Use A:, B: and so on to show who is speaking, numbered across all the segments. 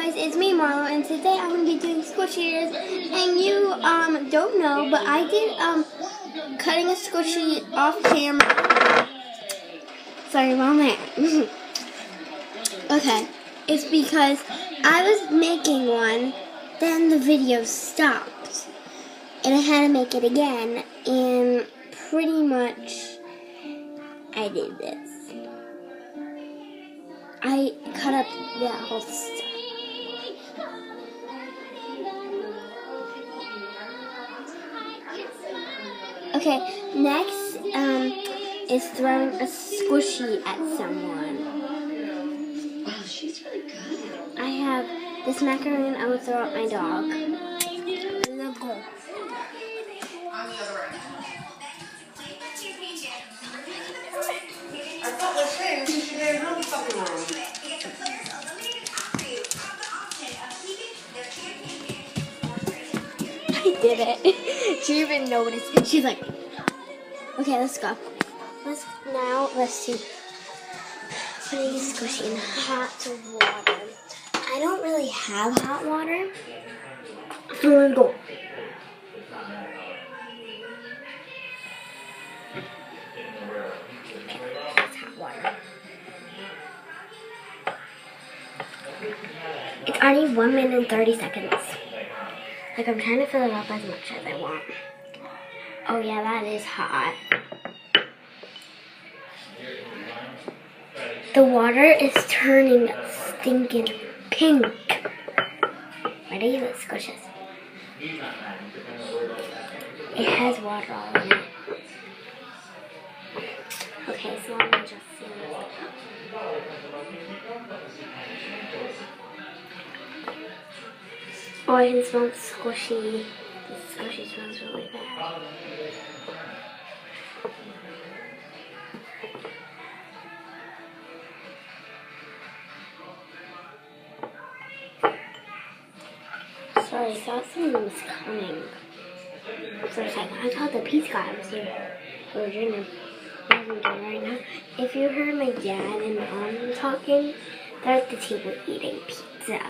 A: guys, it's me Marlo, and today I'm going to be doing squishy ears. And you don't know, but I did cutting a squishy off camera. Sorry about that. Okay, it's because I was making one, then the video stopped, and I had to make it again, and pretty much I did this. I cut up that whole stuff. Okay, next is throwing a squishy at someone.
B: Wow, she's really good.
A: I have this macaroon I will throw at my dog.
B: I thought the same. She should have really fucking wrong.
A: I did it. She even noticed. She's like, okay, let's go. Let's see. Putting a squishy in hot water. I don't really have hot water. So let's go. That's hot water. It's already 1 minute and 30 seconds. Like, I'm trying to fill it up as much as I want. Oh yeah, that is hot. The water is turning stinking pink. Ready? Let's squish this. It has water all in it. Okay, so I'm gonna just see this. Oh, I can smell the squishy. The squishy smells really bad. Sorry, I thought someone was coming. For a second, I thought the pizza guy was here. We're doing right now. If you heard my dad and mom talking, they're at the table eating pizza.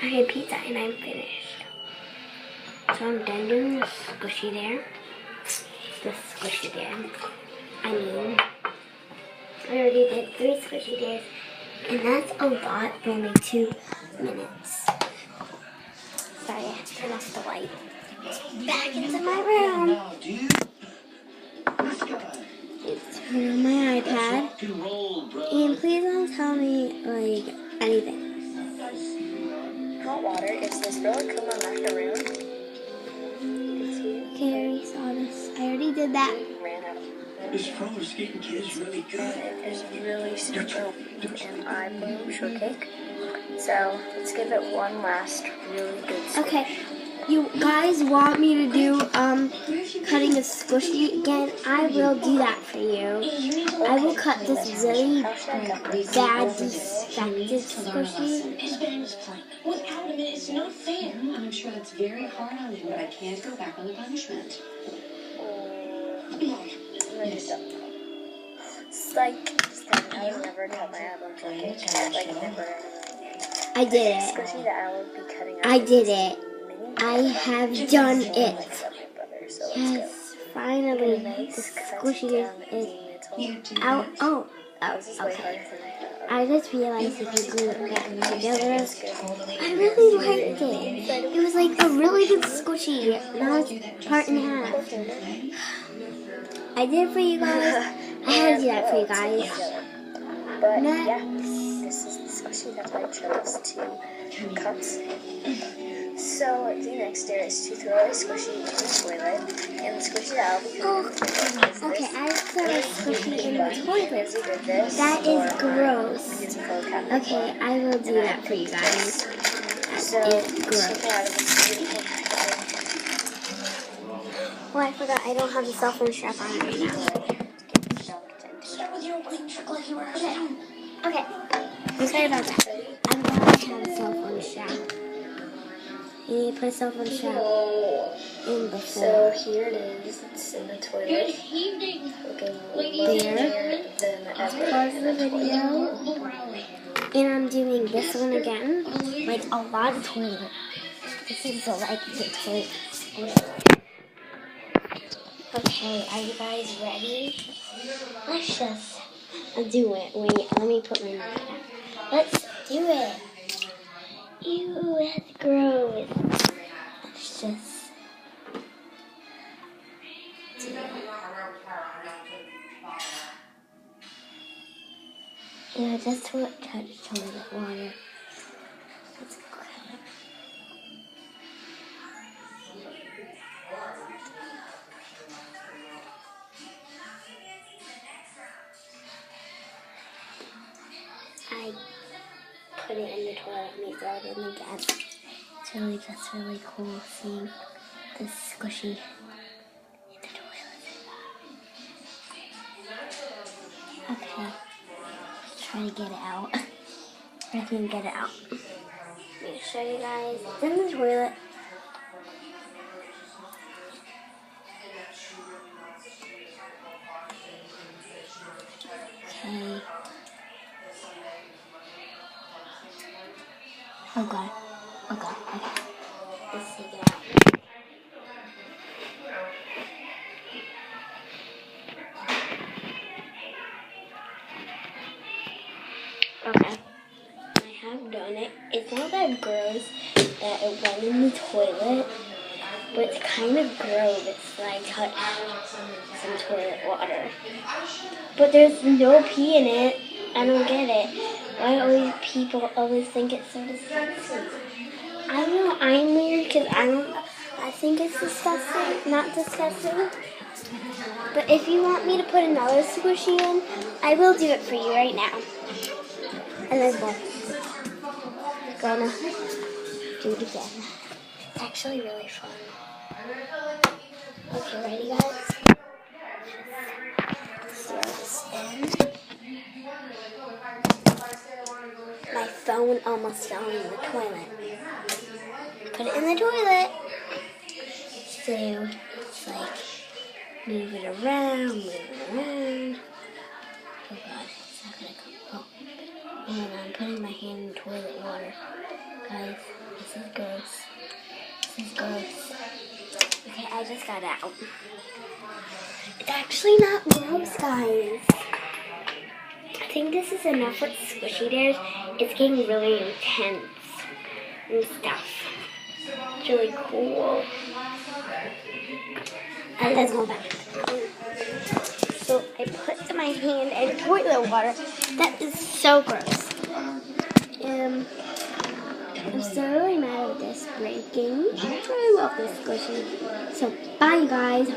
A: I had pizza and I'm finished. So I'm done doing the squishy there. The squishy there. I mean, I already did 3 squishy days. And that's a lot for only 2 minutes. Sorry, I have to turn off the light. Back into my room. Let's turn on my iPad. And please don't tell me, like, anything.
C: Hot water is this Rilakkuma macaroon.
A: Okay, I already saw this. I already did that.
C: Ran out.
B: This roller skating kid is really good.
C: It is really super and I blew shortcake. So let's give it one last really good squish.
A: Okay, you guys want me to do cutting a squishy again? I will do that for you. I will cut this really bad defective squishy.
B: His parents play without him. It's not fair. I'm sure that's very hard on him, but I can't go back on the punishment.
C: Yes. Psych. I would never cut my apple shortcake. Like never.
A: I did it.
C: Squishy that I would be cutting out.
A: I did it. I have done it.
C: So
A: Yes, finally. The squishy is out. Oh, okay. I just realized if you glue it back together, I really liked it. It was like a really good squishy. Now it's part in half. I did it for you guys. I had to do that for you guys.
C: But
A: Next.
C: yeah, this is the squishy that I chose to cut. So the next step is to throw a squishy in the toilet, and the squishy that I'll be putting in the toilet is
A: Okay, I threw a squishy in the toilet.
C: this.
A: That is gross.
C: Beautiful cat.
A: Okay, I will do that for you guys.
C: So
A: It's gross.
C: stick out of this beautiful packaging.
A: Oh, I forgot I don't have the cell phone strap on right now.
B: Start with your quick trick like you were.
A: Okay, I'm sorry about that. I'm glad I have a cell phone strap. You need to put a cell phone strap in before.
C: So here it is. It's in the toilet.
B: Good evening,
C: Looking
B: ladies and
A: There.
C: than
A: Pause
C: ever.
A: the video. And I'm doing this one again. Like a lot of toilet. This is like the toilet. Okay, are you guys ready? Let's just do it. Wait, let me put my mic down. Let's do it. Ew, that's gross. Let's just do it. Yeah, just to touch toilet water. That's gross. I put it in the toilet and we throw it in again. It's really just really cool seeing this squishy in the toilet. Okay, let's try to get it out. I can get it out. Let me show you guys. It's in the toilet. Okay. Oh god. Oh god. Okay. Let's take it out. Okay. I have done it. It's not that gross that it went in the toilet, but it's kind of gross. It's like touched some toilet water. But there's no pee in it. I don't get it. Why people always think it's so disgusting? I don't know. I'm weird because I think it's disgusting. Not disgusting. But if you want me to put another squishy in, I will do it for you right now. And then we're gonna do it again. It's actually really fun. Okay, ready guys? Throw this in. My phone almost fell in the toilet. Put it in the toilet. So it's like move it around. Oh god, it's not gonna come. Oh. And I'm putting my hand in toilet water. Guys, this is gross. This is gross. Okay, I just got it out. It's actually not gross, guys. I think this is enough with squishy dares. It's getting really intense and stuff. It's really cool. And let's go back. So I put my hand in toilet water. That is so gross. I'm so really mad at this breaking. I love this squishy. So bye guys.